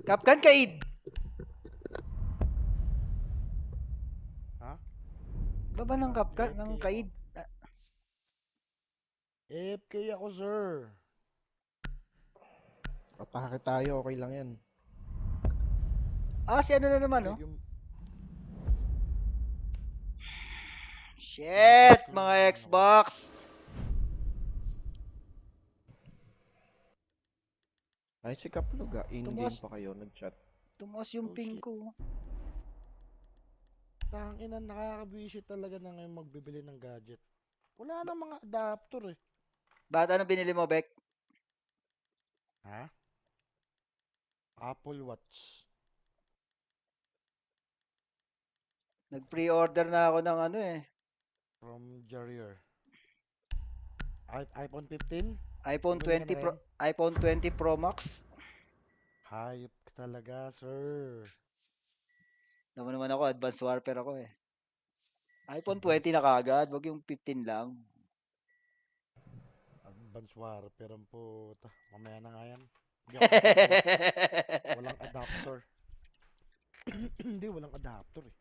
Kapkan Kaid. Ha? Baba ng Kapkan, AFK ng ako. Kaid. AFK ako, sir. Atake tayo, okay lang yan. Si ano na naman, oh. Yung Shit, yung mga ano ko. Xbox. Ay, si Kaplog in-game Tumas- pa kayo, nag-chat. Tumaas yung Oh, ping shit. ko. Tangina, nakakabwisit talaga na ngayon magbibili ng gadget. Wala na mga adapter eh. Bakit ano binili mo, Beck? Ha? Apple Watch. Nag-pre-order na ako ng ano eh. From Jarrier. iPhone 15? iPhone Bumili ka 20 na Pro, rin? iPhone 20 Pro Max. Hayop ka talaga, sir. Naman ako, Advanced Warfare ako eh. iPhone Advance, 20 na kaagad, wag yung 15 lang. advance warfare ang puta. Mamaya na nga yan. Hindi ako makapag... Walang adapter. Hindi, walang adapter eh.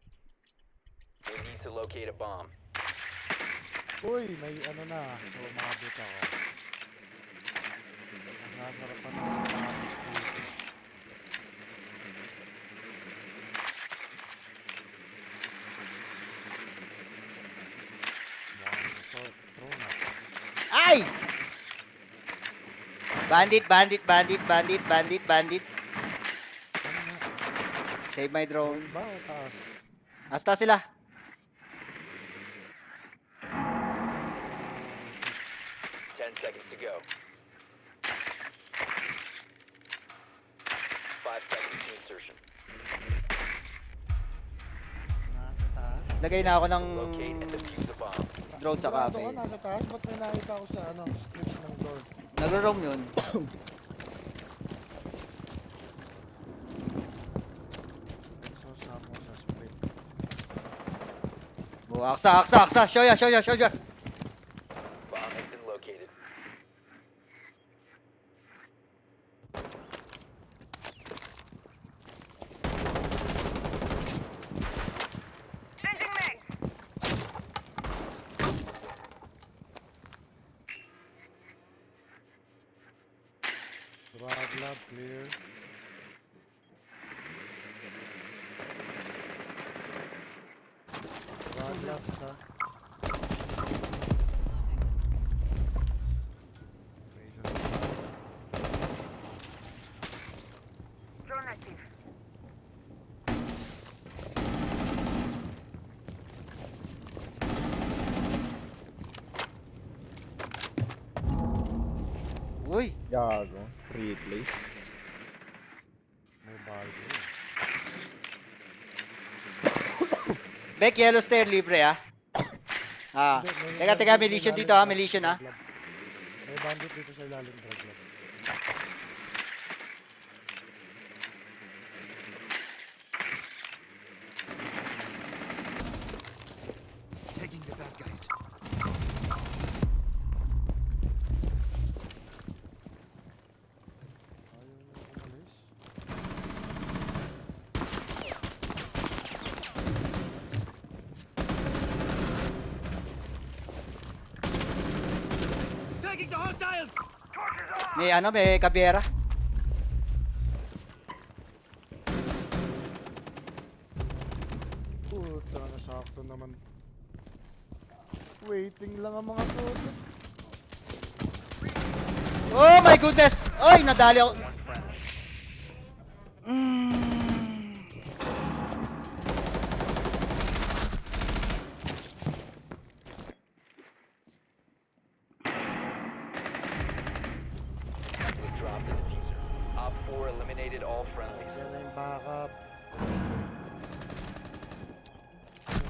We need to locate a bomb. Uy, may ano na. So, umabot ako. Nasasarapan ako sa topic dito. Mukhang ito, true na. Ay! Bandit, bandit, bandit, bandit, bandit, bandit. Ano nga? Save my drone. Doon ba o taas? Hasta sila. Oh, shit. 10 seconds to go. 5 seconds to insertion. Nasa taas? Lagay na ako ng Locate and defuse the bomb. drone sa Sigurado cafe. ka, nasa taas? Ba't may nakita ako sa ano, switch ng door? Nagro-roam yun. So, samo sa split. Aksa, aksa, aksa. Show ya, show ya, show ya. Bomb has been located. Drag lab, clear. Drag lab, isa. Razor lab. Uy, Gago. Replace. May bago. Beck, yellow stair libre ah. Hindi, Teka, teka, bandit may sa lesion ilalim, dito ah, drag- may lesion ah. drag lab. May bandit dito sa ilalim, drag lab. Taking the bad guys. Ayaw na umalis. Taking the hostiles! May ano, may kabiera. Puta, nasakto naman. Waiting lang ang mga toto. Oh my goodness! Ay, nadali ako. Mm. We dropped the diffuser. Op 4 eliminated all friendlies. Yan na yung backup.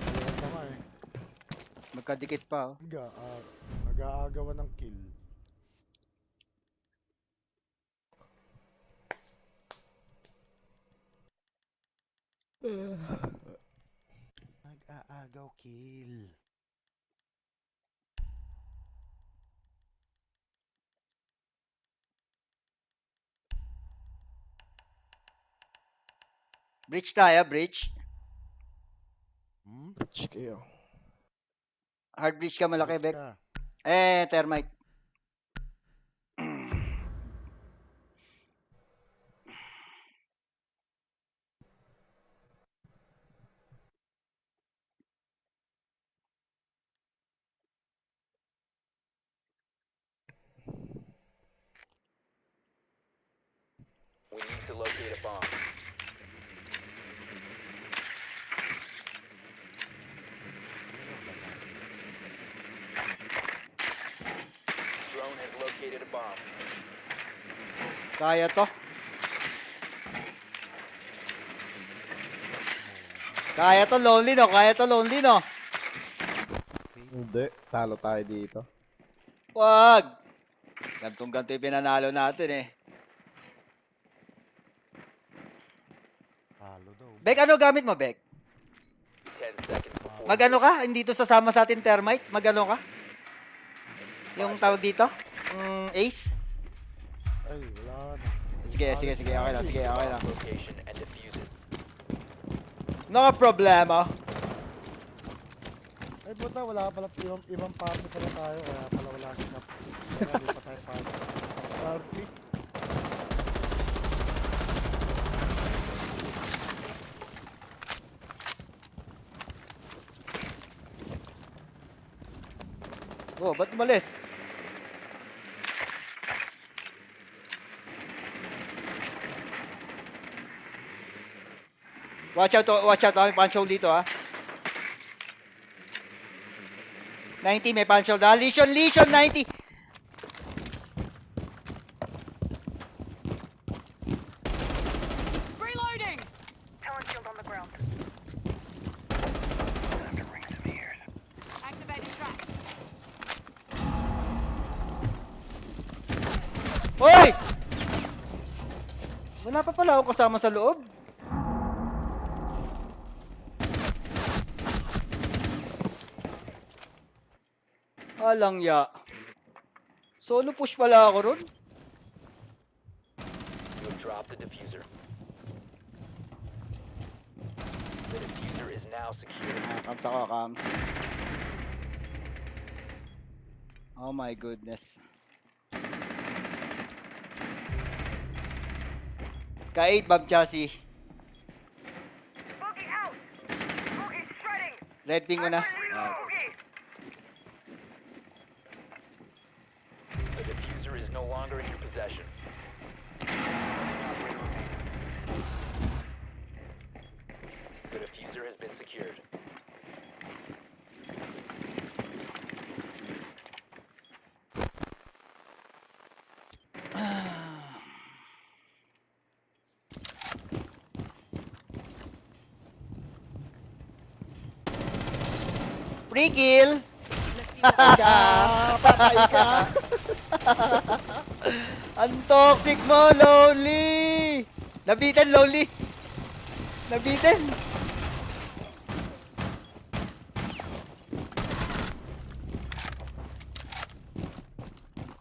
Meron pa nga eh. Magkadikit pa oh. Nag-aagawan ng kill. Nag-aagaw kill. Breach tayo, breach. Hmm? Rich kayo. Hard breach ka malaki, Rich Bek. ka. Termite. We need to locate a bomb. Drone has located a bomb. Kaya to. Kaya to, lonely no. Kaya to, lonely no. Hindi. Talo tayo dito. Wag. Gantong-ganto yung pinanalo natin eh. Talo daw. Bek, ano gamit mo, Bek? 10 seconds before. Magano ka? Hindi to sasama sa atin termite? Magano ka? Yung tawag dito? Ace? Ay, wala na. Sige. Okay lang. Bomb location and defuse it. No problema. Ay, buta, wala pala ibang party pala tayo. Kaya pala wala si Kap. Kaya di pa tayo party. Party. Oh, ba't umalis? Watch out. May punch hole dito, ha. 90, may punch hole. Lesion, 90. Reloading! Talent shield on the ground. Activating tracks. Hoy! Wala pa pala ako kasama sa loob. Alang ya. Solo push pala ako ron. You have dropped the diffuser. The diffuser is now secure. Kams ako, kams. Oh my goodness. Ka-8, Bob Chassis. Boogie out! Boogie shredding! Red ping ko na. Boogie! The diffuser is no longer in your possession. The diffuser has been secured. Free kill! Patay ka! Ang toxic mo, Lonely! Nabitan, Lonely! Nabitan!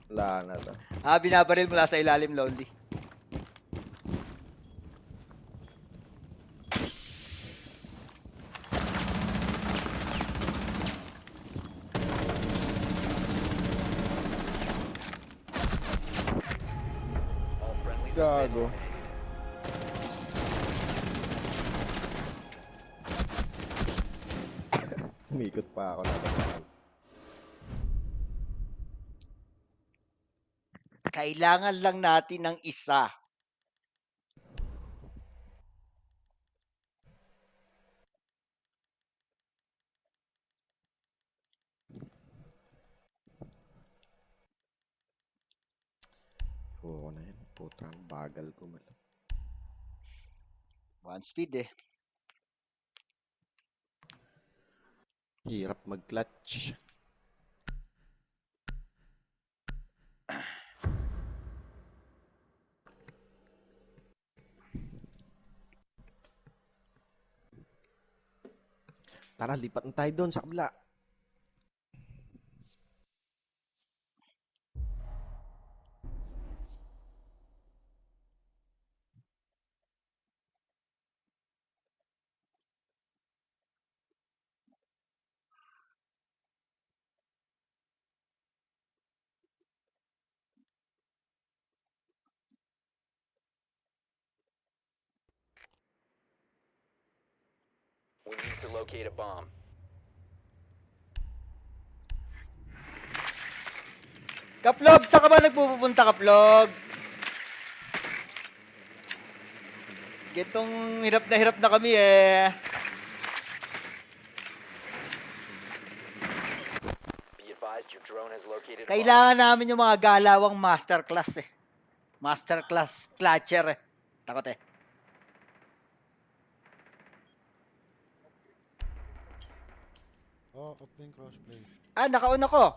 Wala na to. Binabaril mula sa ilalim, Lonely. All friendlies have been Gago. eliminated. Umikot pa ako na. Kailangan lang natin ng isa. Oo na yan. Putang bagal ko man. One speed eh. Hirap mag-clutch. Tara, lipat na tayo doon sa kabila. We need to locate a bomb. Kaplog, saan ka ba nagpupunta, Kaplog? Gitong hirap na kami eh. Be advised your drone has located a bomb. Kailangan namin yung mga galawang masterclass eh. Masterclass clutcher eh. Takot eh. Oh, off na yung crossplay. Ah, nakauna ko.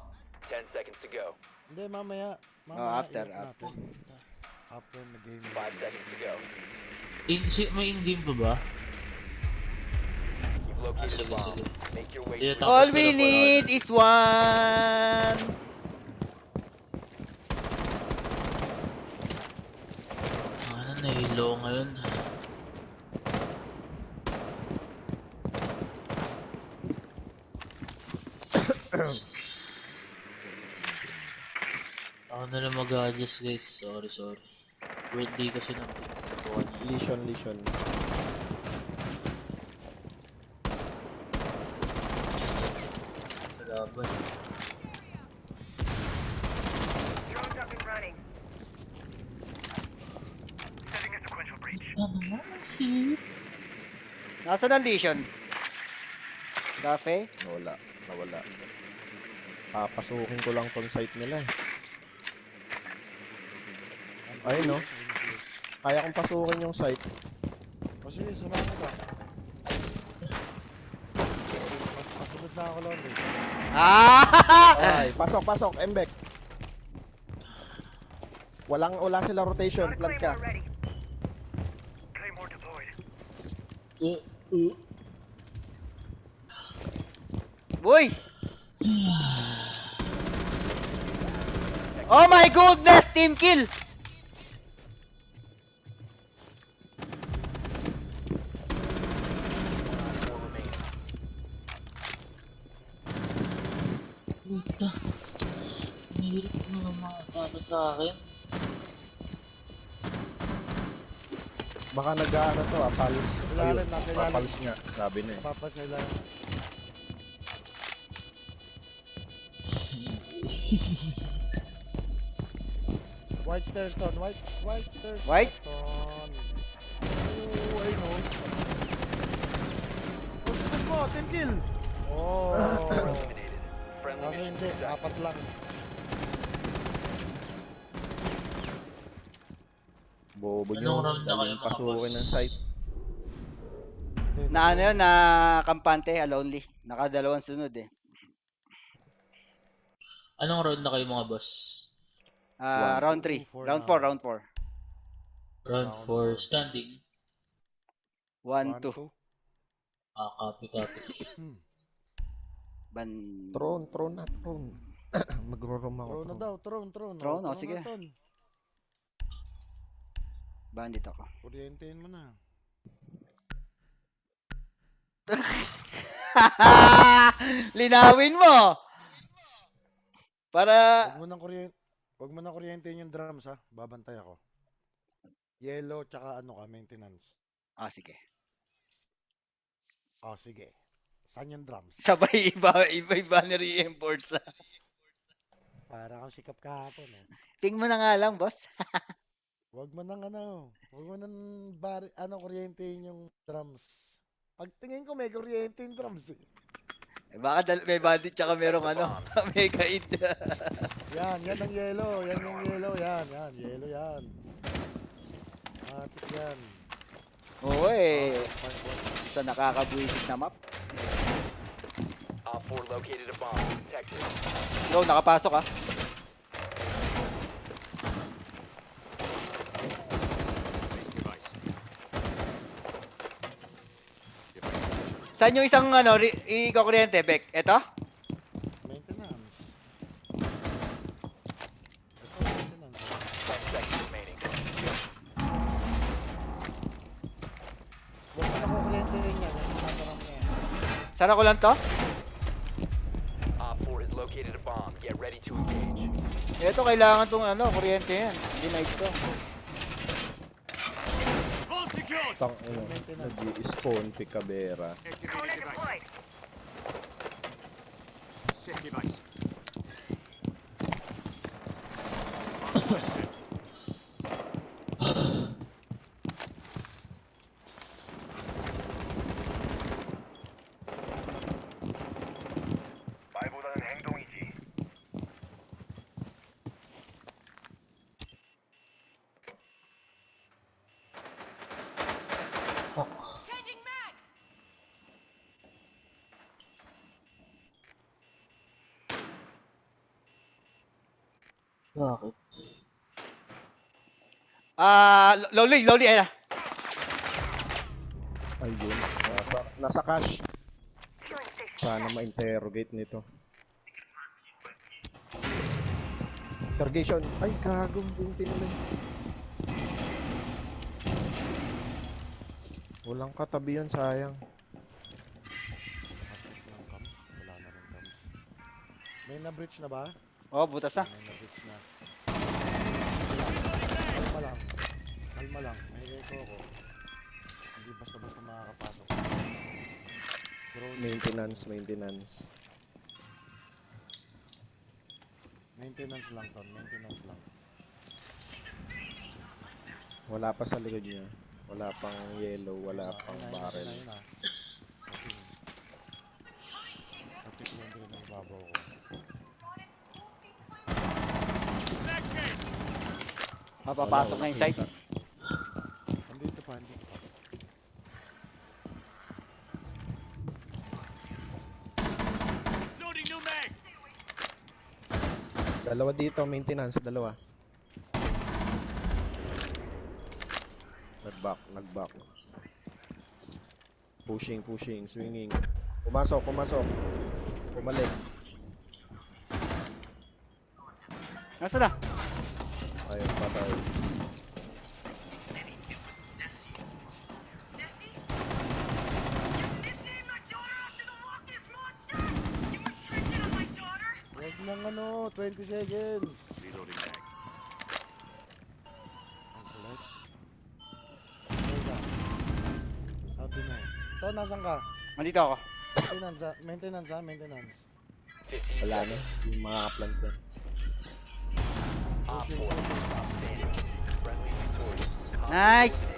10 seconds to go. Hindi, mamaya. after, i-off after. natin. After na game. 5 seconds to go. May in-game pa ba? You've located a sige, bomb. sige. Make your way Yeah, to the tapos All ko we na po, need is one. Ano, nahilo ngayon. Ako na lang mag-adjust guys. Sorry. Birthday kasi ng buwan niya. Lesion. Laban. Drone's up and running. Setting a sequential breach. Ito naman, hit. Nasaan ang lesion? Cafe? Nawala. Papasukin ko lang tong site nila eh. Ayun no. Kaya kong pasukin yung site. O sige, sumama ka. Pasunod na ako, Londy. Ah! Ay, pasok, Embek. Wala sila rotation, Got a plant ka. Claymore ready. Claymore deployed. Boy! Oh my goodness! Team kill! Puta. Mahirap na mga sa akin. Baka nag-ano to, apalis. Ilalim, nasa ilalim. Apalis nga, sabi na eh. Papasailan. White Sturton, white Sturton. White? Oh, I know. Pusunod mo, 10 kill. Oh. eliminated. Friendly Kasi mission hindi, success. 4 lang. Bobo Anong nyo, round na kayo, daling mga pasukin boss? ng site. Na ano yun, na kampante, lonely. Nakadalawang sunod eh. Anong round na kayo mga boss? Ah, round 3. Four Round na. 4, round 4. Round Round 4 standing. 1, 2. Copy. Ban... Tron na. Magro-roam ako. Throne na daw, throne. Throne, oh, sige. na, tol. Bandit ako. Kuryentehin mo na. Linawin mo! Para... Wag mo nang kuryentehin yung drums ha. Babantay ako. Yellow tsaka ano ka, maintenance. Ah, sige. Oh, sige. Saan yung drums? Sabay iba ni reinforce. Para kang sikap kahapon eh. Ting mo na nga lang, boss. Wag mo nang kuryentehin yung drums. Pagtingin ko may kuryente yung drums eh. Eh, baka may bandit tsaka merong ano, may kaid. Yan ang yellow. Yan yung yellow. Yan. Yellow yan. Matik yan. Oo eh. Sa nakakabuisit na map. Op 4 located a bomb. Protect it. Bro, nakapasok ah. Saan yung isang ano, ikakuryente, Bek? Eto? Maintenance. Ito, maintenance. 10 seconds remaining. Huwag mo na kukuryentehin yan. Yan yung natarang niya. Saan ako lang to? Op 4 has located a bomb. Get ready to engage. Eto, kailangan tong ano, kuryente yan. Denied ko. Vault secure. secured. Tang ina. Nag-i-spawn Picabera. Activated Kona device. deployed. Set device. 말보다는 행동이지. Fuck. Bakit? Lowly, ayan na. Ayun. Nasa cash. Fueling station. Sana ma-interrogate nito. Interrogation. Ay, gagong yung pinulay. Walang katabi yun, sayang. Matas ng cam. Wala na rin cam. May na-breach na ba? Oh, butas na. May na-breach na. Kalma lang. Kalma lang. May echo ako. Hindi basta-basta makakapasok. Drone. Maintenance. Maintenance lang, Ton. Maintenance lang. Wala pa sa likod niya. Wala pang yellow, wala pang barrel. Ayun ah. Kapit lang din ang babaw ko. Mapapasok na yung site. Andito pa, andito pa. Loading new mag. Dalawa dito, maintenance, dalawa. Nag-back. Pushing, swinging. Pumasok. Pumalik. Nasaan na? Ayun, patay. Huwag nang ano, 20 seconds. Reloading mag. Ang kulit. Teka. Sabi na eh. To, nasan ka? Nandito ako. Maintenance. Wala na. Yung mga kaplant na. Op 4 stop standing. Friendly victorious. Nice!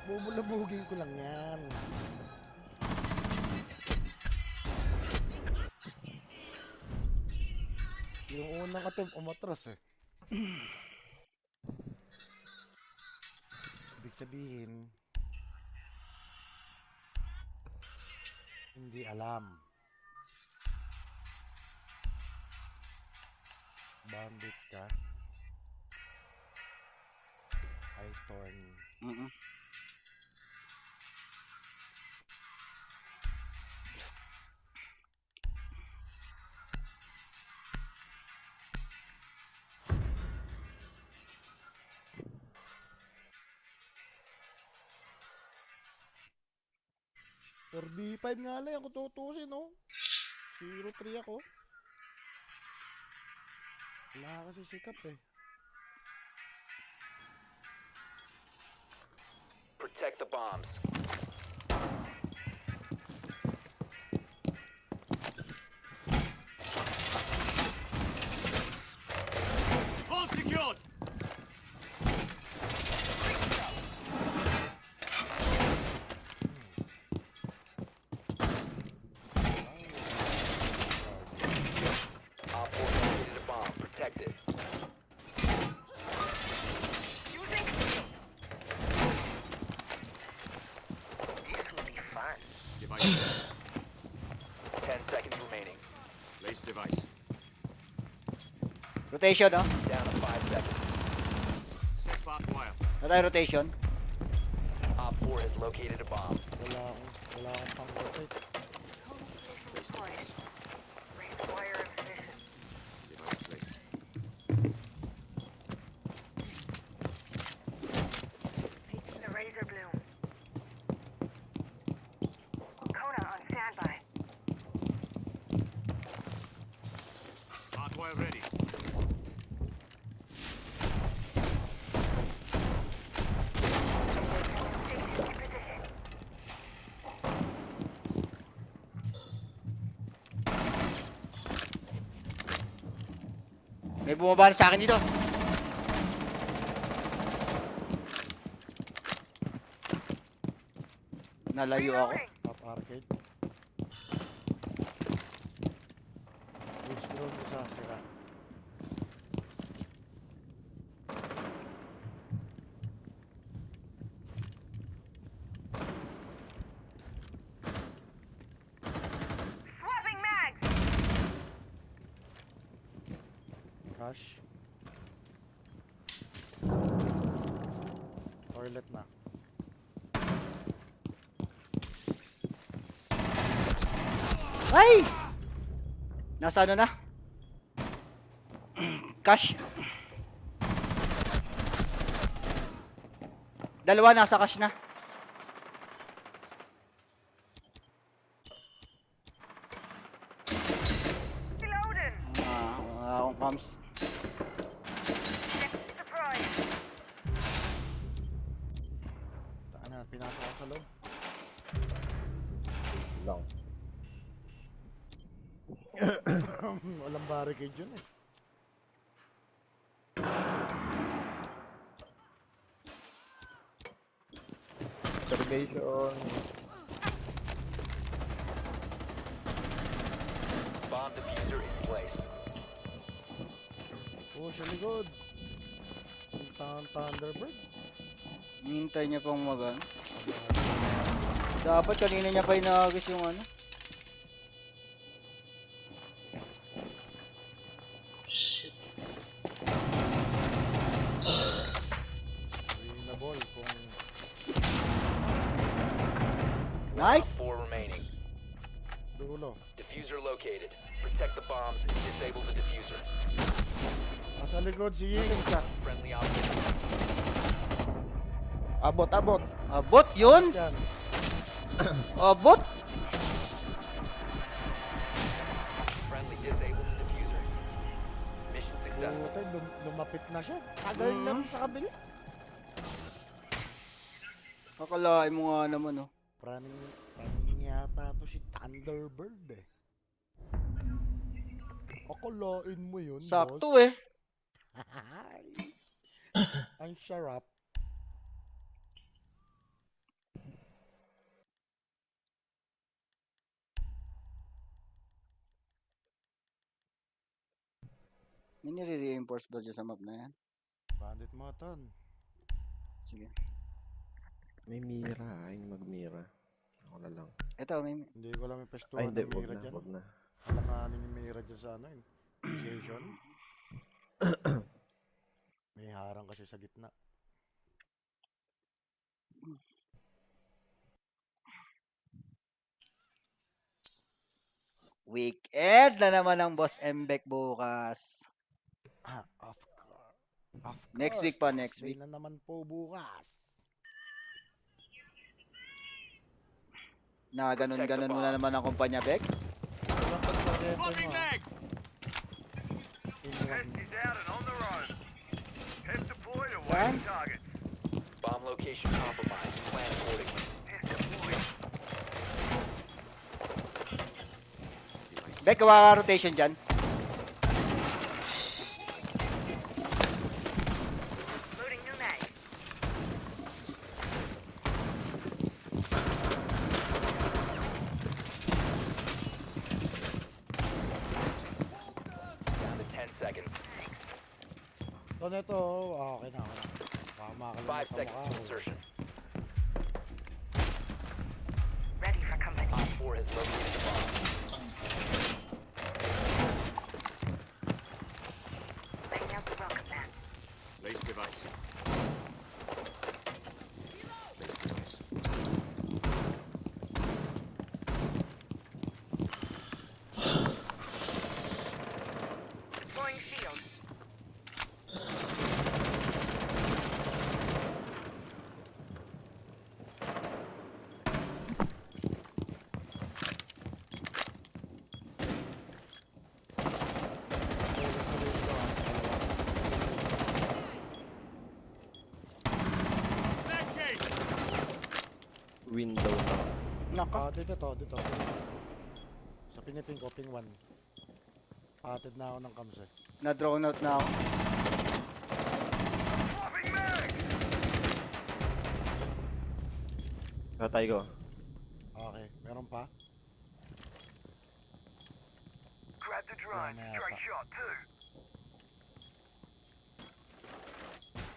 Bubulabugin ko lang yan. Yung unang attempt umatras eh. Ibig sabihin, hindi alam. Bandit ka. I torn. Mm-mm. For B5 nga lang, ako tutusin, no? 0-3 ako. Wala kasi sikap eh. Protect the bombs. All secured. Op 4 located a bomb. Protect it. Using shield. This will be fun. Device. 10 seconds remaining. Place device. Rotation, oh. Down to 5 seconds. Set barbed wire. Natay rotation. Op 4 has located a bomb. Wala akong pang-rotate. Station deployed. Raise wire in position. Device placed. The razor bloom. Kona on standby. Barbed wire ready. May bumaba na sa akin dito. Nalayo ako. Top arcade. Which drone mo sa sira? Swapping mags! Cash. Toilet na. Ay! Nasa ano na? Cash. Dalawa nasa cash na. Reloading! Wala akong comms. Surprise! Ano, pinasok ako sa loob. Lang. Walang barricade yun eh. Observation. Bomb diffuser in place. Oh, sa likod. Yung Thunderbird. Hintay niya pang mag ano. Dapat kanina niya pa inagis yung ano. Shit. Reasonable kung Nice! 4 remaining. dulo. Diffuser located. Protect the bombs and disable the diffuser. Nasa likod si Ying. Friendly operator. Abot, abot. Abot yun! Yan. Abot! Friendly disabled the diffuser. Mission successful. Putay, lumapit na siya. Tagal lang sa kabila. Kakalain mo nga naman oh. Praning yata to si Thunderbird eh. Akalain mo yun, boss. Sakto eh. Ang sarap. May nire-reinforce ba dyan sa map na yan? Bandit mo ton. Sige. May mira. Ayun magmira. Ako na lang. Ito, may... Hindi ko lang Ay, ipestuhan hindi. ng Wag mira na. dyan. Wag na. Alanganin yung mira dyan sa ano yun. Station. May harang kasi sa gitna. Weekend na naman ang Boss Mbek bukas. Ah, of course. Of Next course, week pa, boss. next Day week. na naman po bukas. Na ganun-ganun mo na naman ang kumpanya, Bek. Swapping mag! In one. Is out and on the road. Head deployed Saan? awaiting target. Bomb location compromised. Plan accordingly. Head deployed. Device. Bek, kawa rotation dyan. Loading new mag. Down to 10 seconds. So neto, okay na, okay na. Baka 5 makakalimutan mo seconds ka. to insertion. Ready for combat. Op 4 has located the bomb. Laying out the welcome mat. Place device. Place device. Deploying shield. Mag change! Window na. Naka. Ah, dito. Sa piniping ko, ping 1. Patid na ako ng cams eh. Na-drone out na ako. Patay ko. Okay, meron pa? Grab the drone. Wala na Straight yata. shot, too.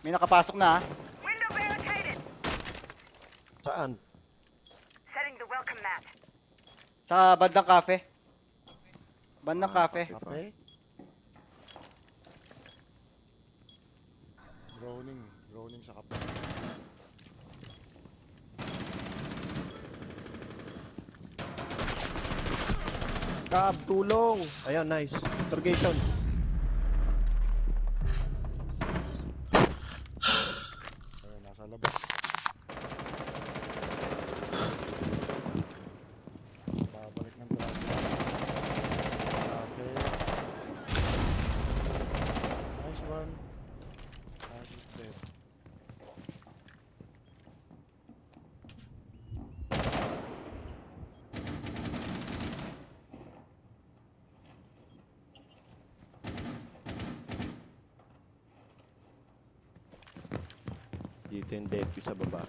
May nakapasok na, ha? Window barricaded. Saan? Setting the welcome mat. Sa bandang cafe. Bandang Ah, cafe. Kape? Droning sa kape. Cab, tulong! Ayun, nice. Interrogation. Ayun, nasa labas. Babalik ng truck. Kape. Nice one. Ash is dead. Dito yung deadly sa baba.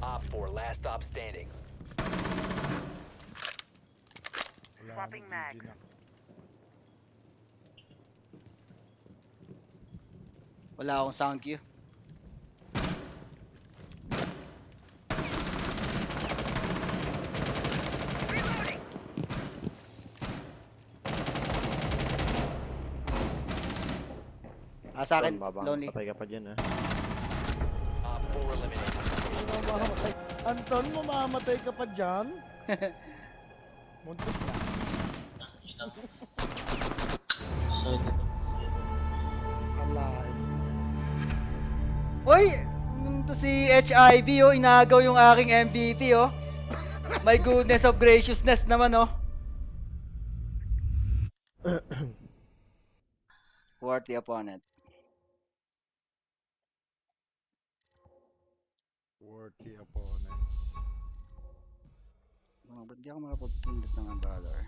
Op 4, last stop standing. Wala Swapping nang mag. GG na. Wala akong sound cue. Sa akin, Don, mabang lonely. patay ka pa dyan, ha? Op 4 eliminated. Mamamatay. Anton, mamamatay ka pa dyan? Muntik na. Ina. Side ito. Alain. Uy! To si HIV, oh. Inagaw yung aking MVP, oh. My goodness of graciousness naman, oh. Worthy opponent. Worthy opponent. Ba't di ako makapag-pindot ng Valor?